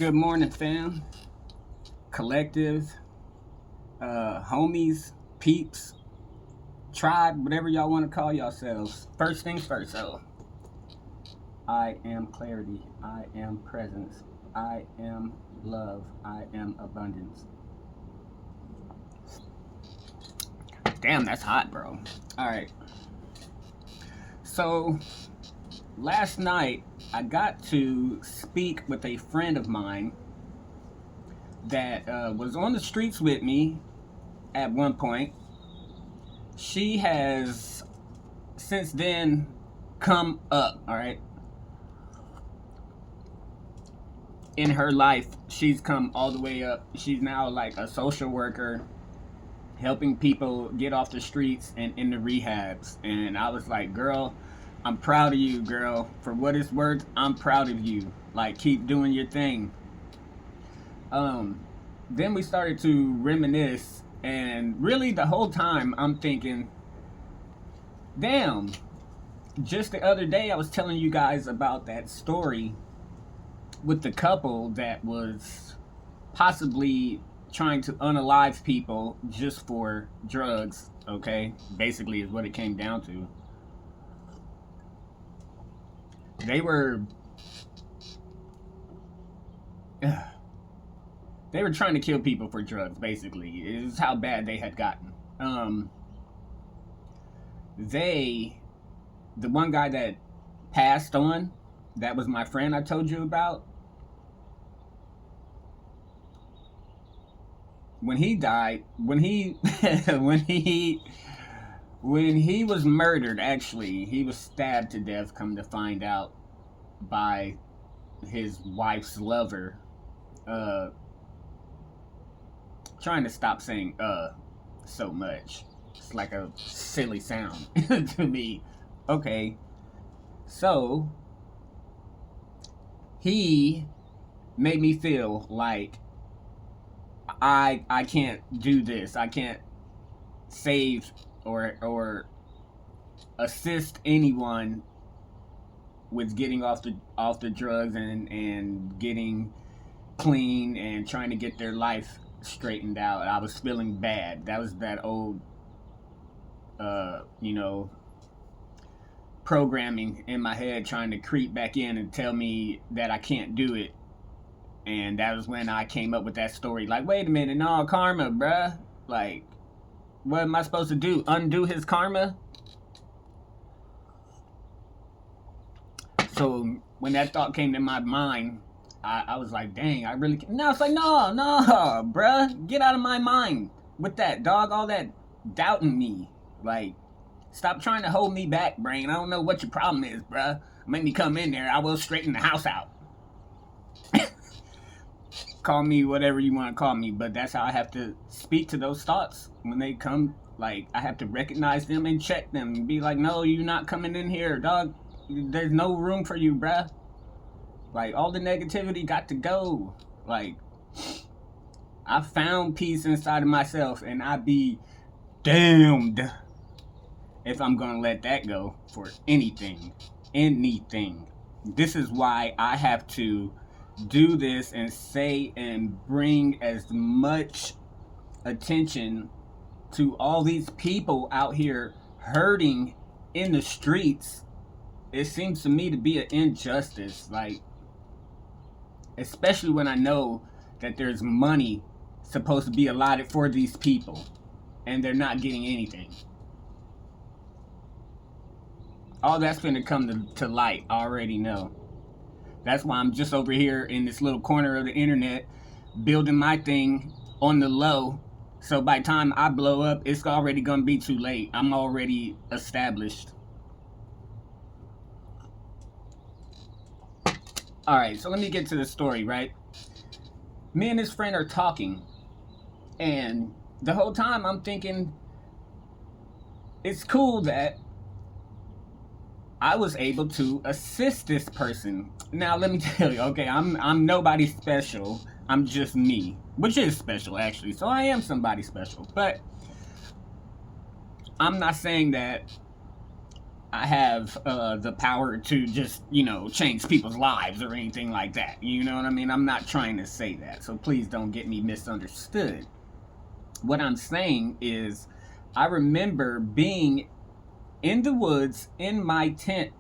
Good morning, fam, collective, homies, peeps, tribe, whatever y'all want to call yourselves. First things first, I am clarity, I am presence, I am love, I am abundance. Damn, that's hot, bro. Alright, so last night I got to speak with a friend of mine that was on the streets with me at one point. She has since then come up, all right? In her life, she's come all the way up. She's now like a social worker, helping people get off the streets and into rehabs. And I was like, girl, I'm proud of you, girl. For what it's worth, I'm proud of you. Like, keep doing your thing. Then we started to reminisce, and really the whole time I'm thinking, damn, just the other day I was telling you guys about that story with the couple that was possibly trying to unalive people just for drugs, okay? Basically is what it came down to. They were they were trying to kill people for drugs, basically. It is how bad they had gotten. The one guy that passed on, that was my friend I told you about. When he died, when he when he was murdered, actually, he was stabbed to death, come to find out, by his wife's lover. Trying to stop saying so much. It's like a silly sound to me. Okay. So he made me feel like I can't do this. I can't save or assist anyone with getting off the drugs and getting clean and trying to get their life straightened out. I was feeling bad. That was that old programming in my head trying to creep back in and tell me that I can't do it. And that was when I came up with that story. Like, wait a minute, no, karma, bruh. Like, what am I supposed to do? Undo his karma? So when that thought came to my mind, I was like, dang, I really can't. No, it's like, no, bruh. Get out of my mind with that, dog. All that doubting me. Like, stop trying to hold me back, brain. I don't know what your problem is, bruh. Make me come in there. I will straighten the house out. Call me whatever you want to call me, but that's how I have to speak to those thoughts when they come. Like, I have to recognize them and check them and be like, no, you're not coming in here, dog. There's no room for you, bruh. Like, all the negativity got to go. Like, I found peace inside of myself, and I'd be damned if I'm gonna let that go for anything. This is why I have to do this and say and bring as much attention to all these people out here hurting in the streets. It seems to me to be an injustice, like, especially when I know that there's money supposed to be allotted for these people and they're not getting anything. All that's going to come to light, I already know. That's why I'm just over here in this little corner of the internet building my thing on the low. So by the time I blow up, it's already going to be too late. I'm already established. Alright, so let me get to the story, right? Me and this friend are talking. And the whole time I'm thinking, it's cool that I was able to assist this person. Now let me tell you, okay, I'm nobody special. I'm just me, which is special actually. So I am somebody special, but I'm not saying that I have the power to just, you know, change people's lives or anything like that. You know what I mean? I'm not trying to say that. So please don't get me misunderstood. What I'm saying is, I remember being in the woods in my tent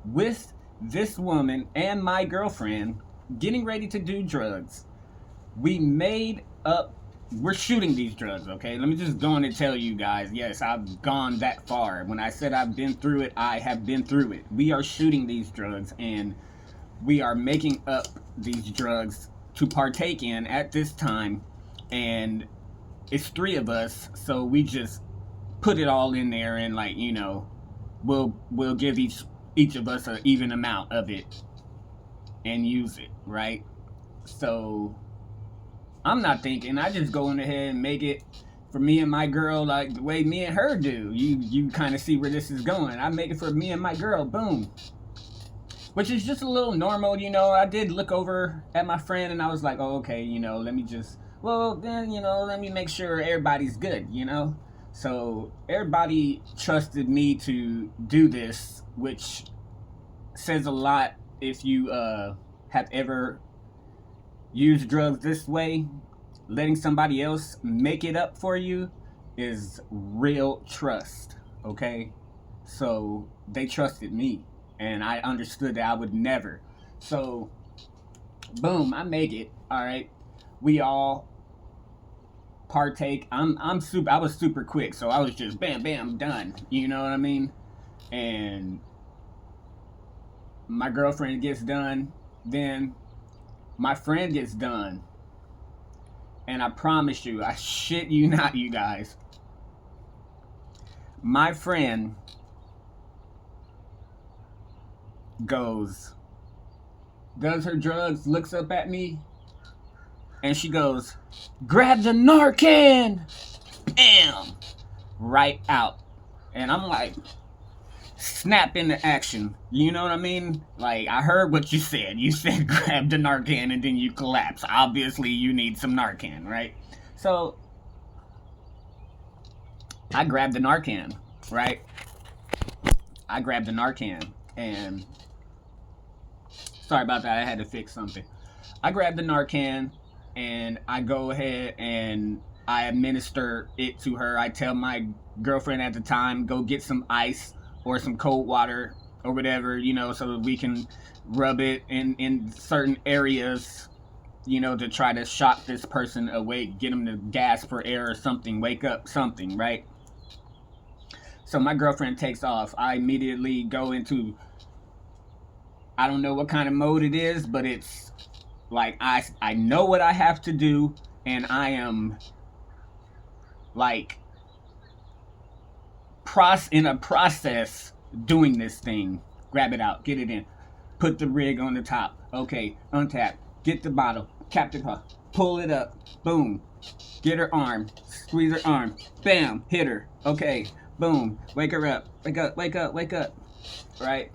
with this woman and my girlfriend getting ready to do drugs. We made up, we're shooting these drugs, okay? Let me just go on and tell you guys, yes, I've gone that far. When I said I've been through it, I have been through it. We are shooting these drugs, and we are making up these drugs to partake in at this time. And it's three of us, so we just put it all in there, and, like, you know, we'll give each of us an even amount of it and use it, right? So I'm not thinking. I just go in ahead and make it for me and my girl, like the way me and her do. You kind of see where this is going. I make it for me and my girl. Boom. Which is just a little normal, you know. I did look over at my friend and I was like, oh, okay, you know, let me just, well, then, you know, let me make sure everybody's good, you know. So everybody trusted me to do this, which says a lot if you have ever use drugs this way. Letting somebody else make it up for you is real trust, okay? So they trusted me, and I understood that I would never. So boom, I make it. All right, we all partake. I was super quick, so I was just bam bam done, you know what I mean? And my girlfriend gets done, then my friend gets done, and I promise you, I shit you not, you guys, my friend does her drugs, looks up at me, and she goes, grab the Narcan, bam, right out. And I'm like, snap into action. You know what I mean? Like, I heard what you said. You said grab the Narcan and then you collapse. Obviously, you need some Narcan, right? So, I grabbed the Narcan, right? I grabbed the Narcan, and sorry about that. I had to fix something. I grabbed the Narcan, and I go ahead and I administer it to her. I tell my girlfriend at the time, go get some ice or some cold water or whatever, you know, so that we can rub it in certain areas, you know, to try to shock this person awake, get them to gasp for air or something, wake up, something, right? So my girlfriend takes off. I immediately go into, I don't know what kind of mode it is, but it's like I know what I have to do, and I am like in a process doing this thing. Grab it out, get it in, put the rig on the top. Okay, untap, get the bottle, cap the car, pull it up, boom, get her arm, squeeze her arm, bam, hit her. Okay, boom, wake her up, wake up, wake up, wake up, right?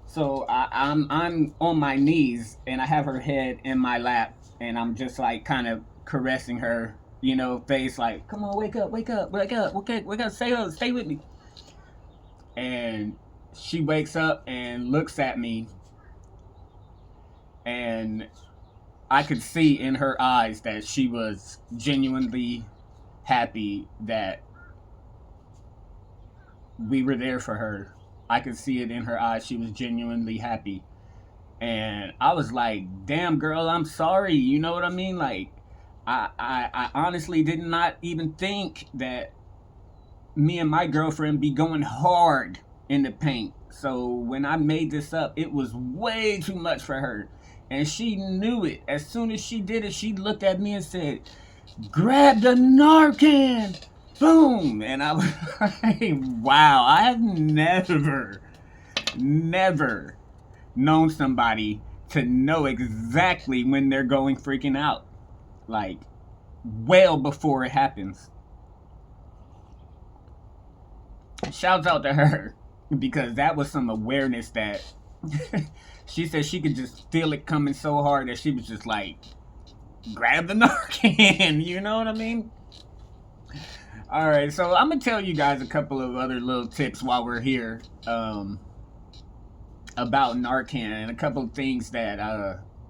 So I'm on my knees, and I have her head in my lap, and I'm just like kind of caressing her, you know, face, like, come on, wake up, wake up, wake up, okay, wake up, stay with me. And she wakes up and looks at me, and I could see in her eyes that she was genuinely happy that we were there for her. I could see it in her eyes. She was genuinely happy. And I was like, damn, girl, I'm sorry. You know what I mean? Like, I honestly did not even think that me and my girlfriend be going hard in the paint. So when I made this up, it was way too much for her. And she knew it. As soon as she did it, she looked at me and said, grab the Narcan. Boom. And I was like, wow, I have never known somebody to know exactly when they're going freaking out. Like, well before it happens. Shouts out to her, because that was some awareness that she said she could just feel it coming so hard that she was just like, grab the Narcan. You know what I mean? All right, so I'm gonna tell you guys a couple of other little tips while we're here, about Narcan, and a couple of things that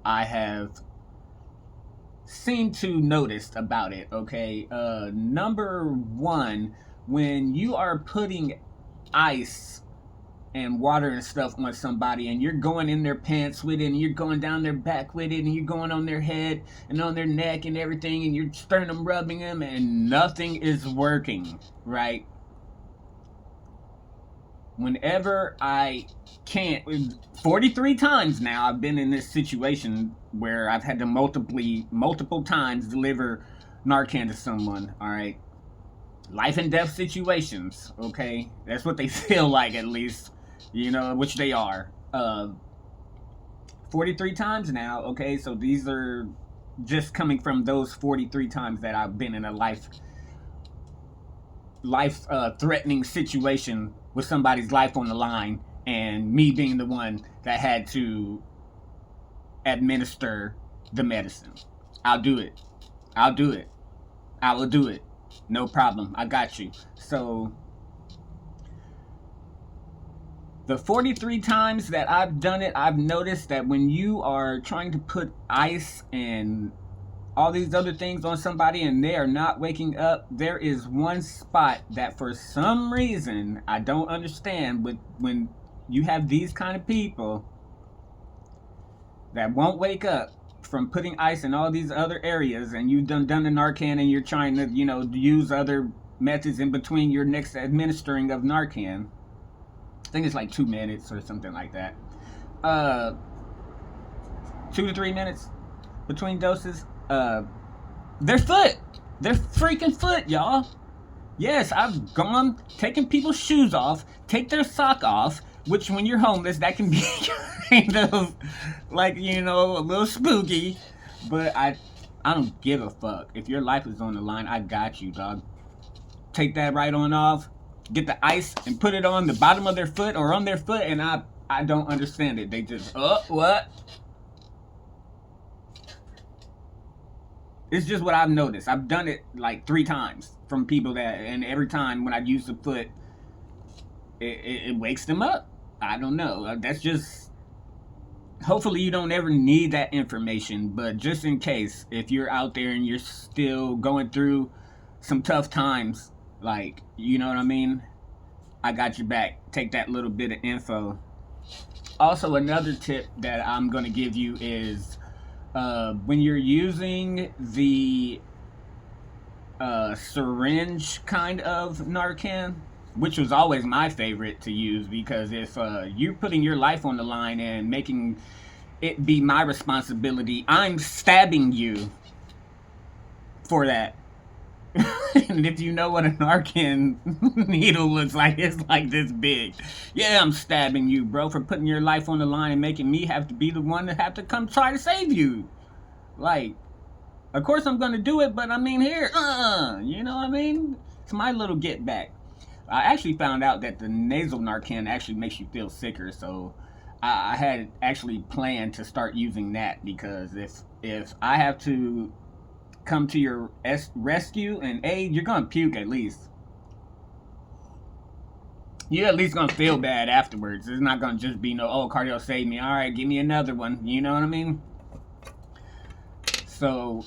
I have seemed to notice about it. Okay, number one, when you are putting ice and water and stuff on somebody, and you're going in their pants with it, and you're going down their back with it, and you're going on their head and on their neck and everything, and you're stirring them, rubbing them, and nothing is working, right? Whenever I can't, 43 times now I've been in this situation where I've had to multiple times deliver Narcan to someone. All right, life and death situations. Okay, that's what they feel like, at least, which they are. 43 times now. Okay, so these are just coming from those 43 times that I've been in a life threatening situation with somebody's life on the line, and me being the one that had to administer the medicine. I'll do it. I'll do it. I will do it. No problem. I got you. So the 43 times that I've done it, I've noticed that when you are trying to put ice and all these other things on somebody and they are not waking up, there is one spot that for some reason I don't understand, with when you have these kind of people that won't wake up from putting ice in all these other areas, and you've done the Narcan, and you're trying to use other methods in between your next administering of Narcan. I think it's like 2 minutes or something like that. 2 to 3 minutes between doses. Their foot. Their freaking foot, y'all. Yes, I've gone, taken people's shoes off, take their sock off, which when you're homeless, that can be kind of like, a little spooky. But I don't give a fuck. If your life is on the line, I got you, dog. Take that right on off. Get the ice and put it on the bottom of their foot or on their foot, and I don't understand it. They just, what? It's just what I've noticed. I've done it like 3 times from people and every time when I use the foot, it wakes them up. I don't know. That's just, hopefully you don't ever need that information, but just in case, if you're out there and you're still going through some tough times, like, you know what I mean? I got your back. Take that little bit of info. Also, another tip that I'm going to give you is, when you're using the syringe kind of Narcan, which was always my favorite to use, because if you're putting your life on the line and making it be my responsibility, I'm stabbing you for that. And if you know what a Narcan needle looks like, it's like this big. Yeah, I'm stabbing you, bro, for putting your life on the line and making me have to be the one that have to come try to save you. Like, of course I'm gonna do it, but I mean, here, you know what I mean? It's my little get back. I actually found out that the nasal Narcan actually makes you feel sicker, so I had actually planned to start using that, because if I have to come to your rescue and aid, you're gonna puke at least. You're at least gonna feel bad afterwards. It's not gonna just be cardio saved me. All right, give me another one. You know what I mean? So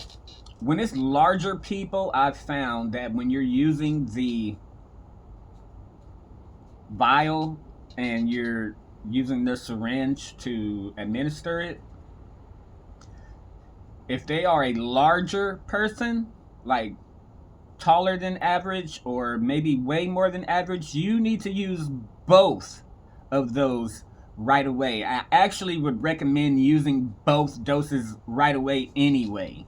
when it's larger people, I've found that when you're using the vial and you're using the syringe to administer it, if they are a larger person, like taller than average or maybe way more than average, you need to use both of those right away. I actually would recommend using both doses right away anyway.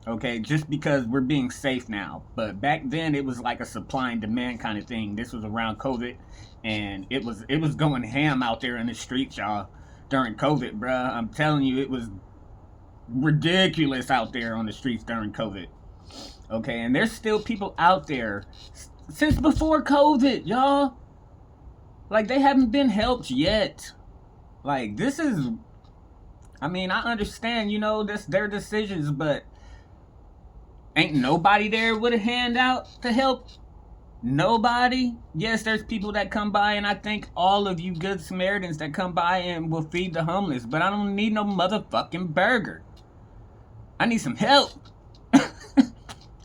Okay, just because we're being safe now. But back then it was like a supply and demand kind of thing. This was around COVID, and it was going ham out there in the streets, y'all, during COVID, bruh. I'm telling you, it was ridiculous out there on the streets during COVID. Okay, and there's still people out there since before COVID, y'all. Like, they haven't been helped yet. Like, this is, I mean, I understand, that's their decisions, but Ain't nobody there with a hand out to help. Nobody. Yes, there's people that come by, and I thank all of you good Samaritans that come by and will feed the homeless, but I don't need no motherfucking burger. I need some help.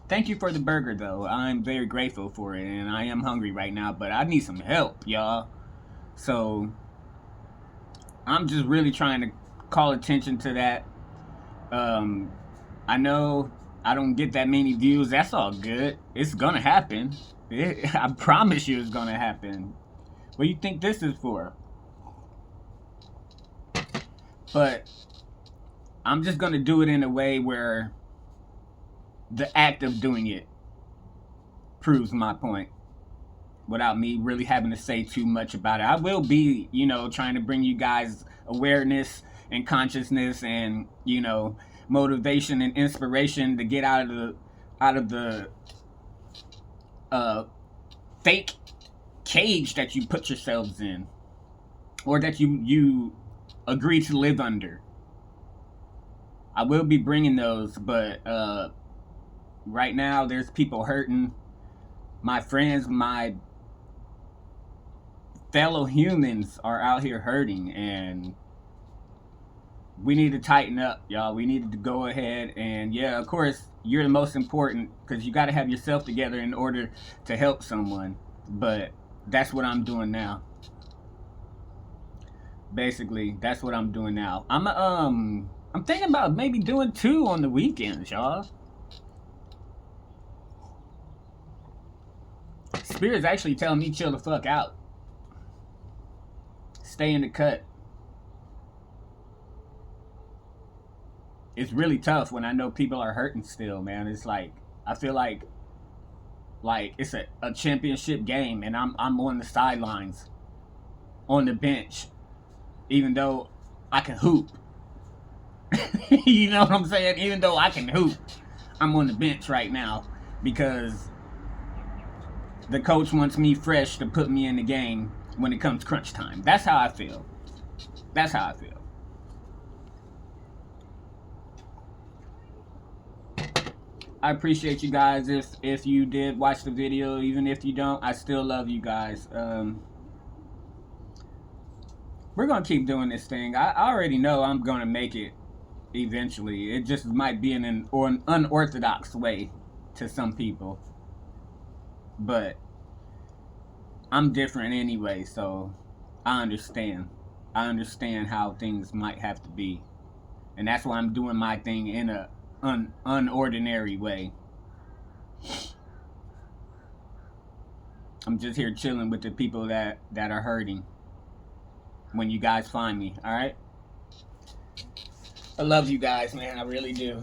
Thank you for the burger, though. I'm very grateful for it, and I am hungry right now, but I need some help, y'all. So, I'm just really trying to call attention to that. I know I don't get that many views. That's all good. It's gonna happen. I promise you it's gonna happen. What do you think this is for? But I'm just gonna do it in a way where the act of doing it proves my point without me really having to say too much about it. I will be, trying to bring you guys awareness and consciousness and, motivation and inspiration to get out of the fake cage that you put yourselves in, or that you agree to live under. I will be bringing those, but right now there's people hurting. My friends, my fellow humans are out here hurting, and we need to tighten up, y'all. We need to go ahead and, yeah, of course, you're the most important, because you got to have yourself together in order to help someone. But that's what I'm doing now. Basically, that's what I'm doing now. I'm thinking about maybe doing 2 on the weekends, y'all. Spirit's actually telling me chill the fuck out. Stay in the cut. It's really tough when I know people are hurting still, man. It's like, I feel like it's a championship game, and I'm on the sidelines, on the bench, even though I can hoop. You know what I'm saying? Even though I can hoop, I'm on the bench right now because the coach wants me fresh to put me in the game when it comes crunch time. That's how I feel. That's how I feel. I appreciate you guys if you did watch the video. Even if you don't, I still love you guys. We're going to keep doing this thing. I already know I'm going to make it eventually. It just might be in an unorthodox way to some people. But I'm different anyway, so I understand. I understand how things might have to be. And that's why I'm doing my thing in a unordinary way. I'm just here chilling with the people that are hurting when you guys find me, alright? I love you guys, man. I really do.